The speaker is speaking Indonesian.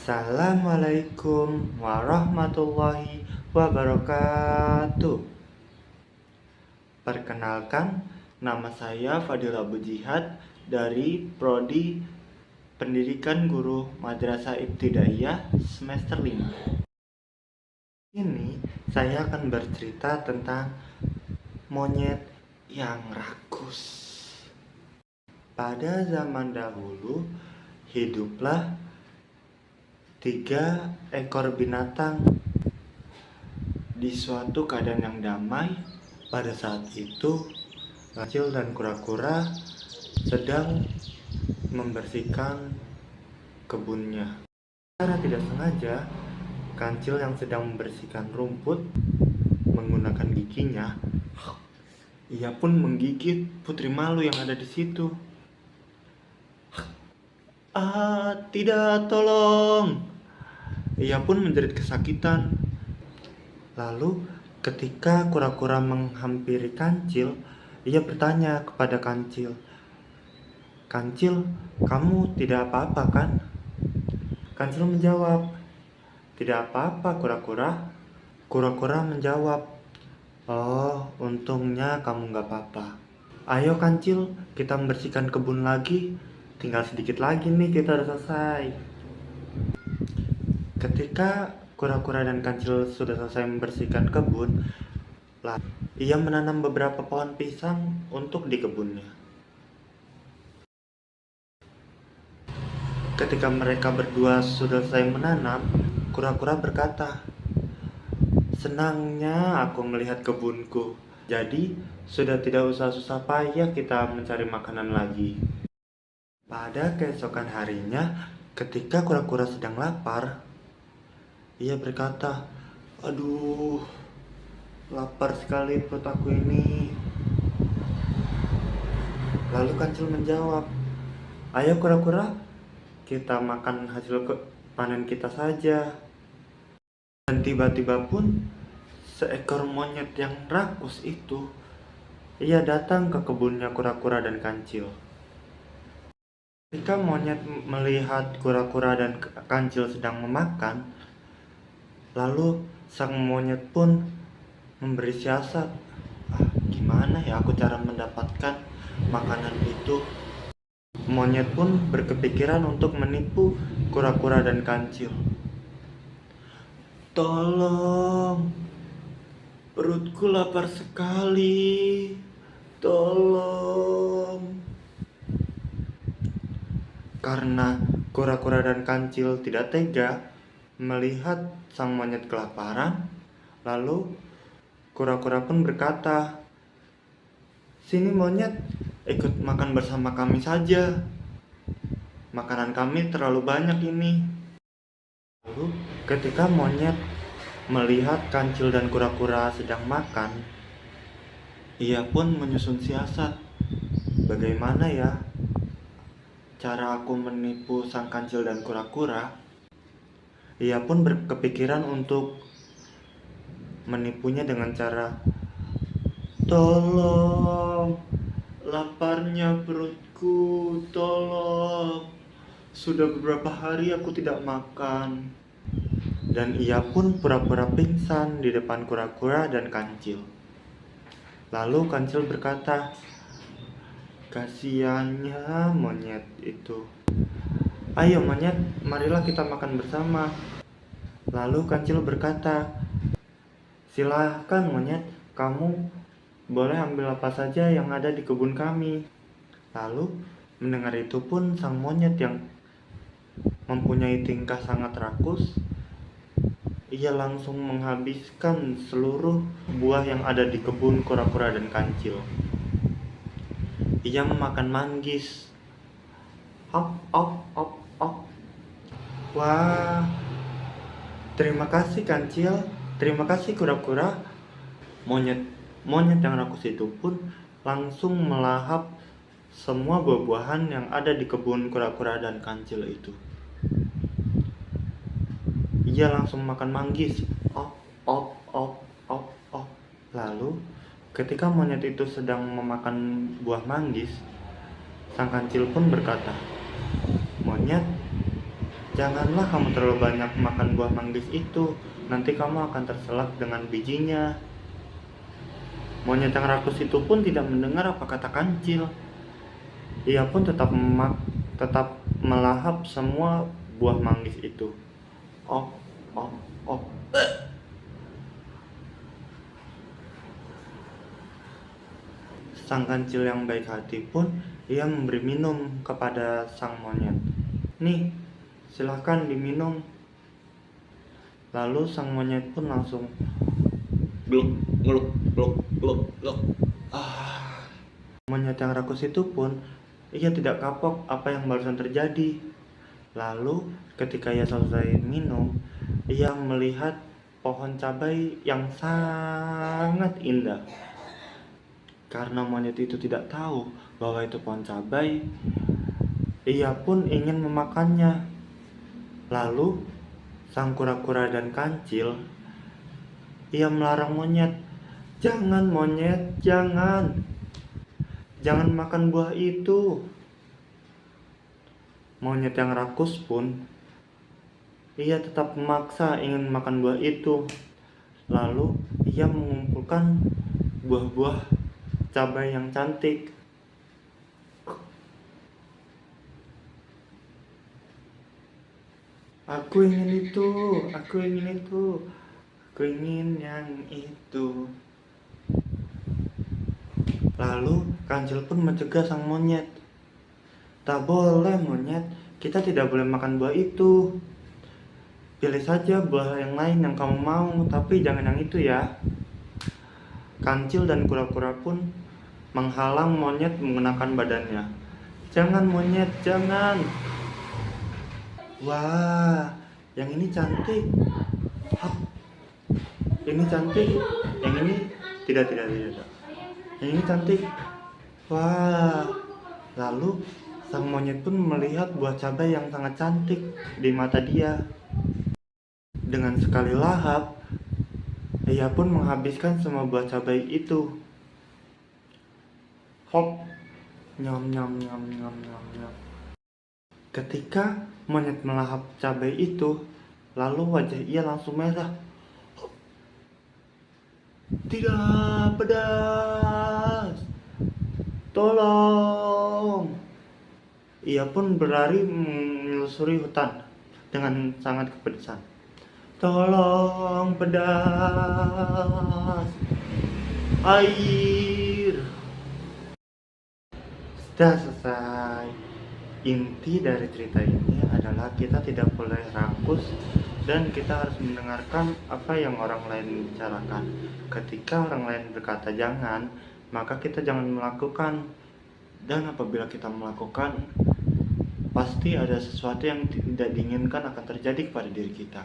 Assalamualaikum warahmatullahi wabarakatuh. Perkenalkan, nama saya Fadil Abu Jihad dari Prodi Pendidikan Guru Madrasah Ibtidaiyah semester 5. Ini saya akan bercerita tentang monyet yang rakus. Pada zaman dahulu, hiduplah 3 ekor binatang di suatu keadaan yang damai. Pada saat itu, Kancil dan kura-kura sedang membersihkan kebunnya. Secara tidak sengaja, Kancil yang sedang membersihkan rumput menggunakan giginya, ia pun menggigit putri malu yang ada di situ. Tidak, tolong! Ia pun menjerit kesakitan. Lalu, ketika kura-kura menghampiri Kancil, ia bertanya kepada Kancil, "Kancil, kamu tidak apa-apa kan?" Kancil menjawab, "Tidak apa-apa, kura-kura." Kura-kura menjawab, "Oh, untungnya kamu gak apa-apa. Ayo Kancil, kita membersihkan kebun lagi. Tinggal sedikit lagi nih, kita udah selesai." Ketika kura-kura dan Kancil sudah selesai membersihkan kebun, ia menanam beberapa pohon pisang untuk di kebunnya. Ketika mereka berdua sudah selesai menanam, kura-kura berkata, "Senangnya aku melihat kebunku. Jadi, sudah tidak usah susah payah kita mencari makanan lagi." Pada keesokan harinya, ketika kura-kura sedang lapar, ia berkata, "Aduh, lapar sekali perut aku ini." Lalu Kancil menjawab, "Ayo kura-kura, kita makan hasil panen kita saja." Dan tiba-tiba pun seekor monyet yang rakus itu, ia datang ke kebunnya kura-kura dan Kancil. Ketika monyet melihat kura-kura dan Kancil sedang memakan, lalu sang monyet pun memberi siasat, "Gimana ya aku cara mendapatkan makanan itu?" Monyet pun berkepikiran untuk menipu kura-kura dan Kancil. "Tolong, perutku lapar sekali. Tolong." Karena kura-kura dan Kancil tidak tega melihat sang monyet kelaparan, lalu kura-kura pun berkata, "Sini monyet, ikut makan bersama kami saja. Makanan kami terlalu banyak ini." Lalu ketika monyet melihat Kancil dan kura-kura sedang makan, ia pun menyusun siasat. Bagaimana ya cara aku menipu sang Kancil dan kura-kura? Ia pun berkepikiran untuk menipunya dengan cara, "Tolong, laparnya perutku, tolong. Sudah beberapa hari aku tidak makan." Dan ia pun pura-pura pingsan di depan kura-kura dan Kancil. Lalu Kancil berkata, "Kasiannya monyet itu. Ayo monyet, marilah kita makan bersama." Lalu Kancil berkata, "Silahkan monyet, kamu boleh ambil apa saja yang ada di kebun kami." Lalu mendengar itu pun sang monyet yang mempunyai tingkah sangat rakus, ia langsung menghabiskan seluruh buah yang ada di kebun kura-kura dan Kancil. Ia memakan manggis. Hop, hop, hop, hop. Wah, terima kasih Kancil, terima kasih kura-kura. Monyet yang rakus itu pun langsung melahap semua buah-buahan yang ada di kebun kura-kura dan Kancil itu. Ia langsung makan manggis. Op, op, op, op, op. Lalu, ketika monyet itu sedang memakan buah manggis, sang Kancil pun berkata, "Monyet, Janganlah kamu terlalu banyak makan buah manggis itu, nanti kamu akan terselak dengan bijinya. Monyet yang rakus itu pun tidak mendengar apa kata kancil. Ia pun tetap melahap semua buah manggis itu. Oh, oh, oh. Sang kancil yang baik hati pun ia memberi minum kepada sang monyet. Nih, silahkan diminum. Lalu sang monyet pun langsung gluk gluk gluk gluk gluk. Monyet yang rakus itu pun ia tidak kapok apa yang barusan terjadi. Lalu ketika ia selesai minum, ia melihat pohon cabai yang sangat indah. Karena monyet itu tidak tahu bahwa itu pohon cabai, ia pun ingin memakannya. Lalu sang kura-kura dan kancil ia melarang monyet. Jangan monyet, jangan. Jangan makan buah itu. Monyet yang rakus pun ia tetap memaksa ingin makan buah itu. Lalu ia mengumpulkan buah-buah cabai yang cantik. Aku ingin itu, aku ingin itu, aku ingin yang itu. Lalu kancil pun mencegah sang monyet. Tak boleh monyet, kita tidak boleh makan buah itu. Pilih saja buah yang lain yang kamu mau, tapi jangan yang itu ya. Kancil dan kura-kura pun menghalang monyet menggunakan badannya. Jangan monyet, jangan. Wah, yang ini cantik. Hap. Ini cantik. Yang ini tidak. Yang ini cantik. Wah. Lalu sang monyet pun melihat buah cabai yang sangat cantik di mata dia. Dengan sekali lahap, ia pun menghabiskan semua buah cabai itu. Hop. Nyam nyam nyam nyam nyam nyam. Ketika monyet melahap cabai itu, lalu wajah ia langsung merah. Tidak, pedas. Tolong. Ia pun berlari menelusuri hutan dengan sangat kepedesan. Tolong, pedas. Air. Sudah selesai. Inti dari cerita ini adalah kita tidak boleh rakus dan kita harus mendengarkan apa yang orang lain bicarakan. Ketika orang lain berkata jangan, maka kita jangan melakukan. Dan apabila kita melakukan, pasti ada sesuatu yang tidak diinginkan akan terjadi kepada diri kita.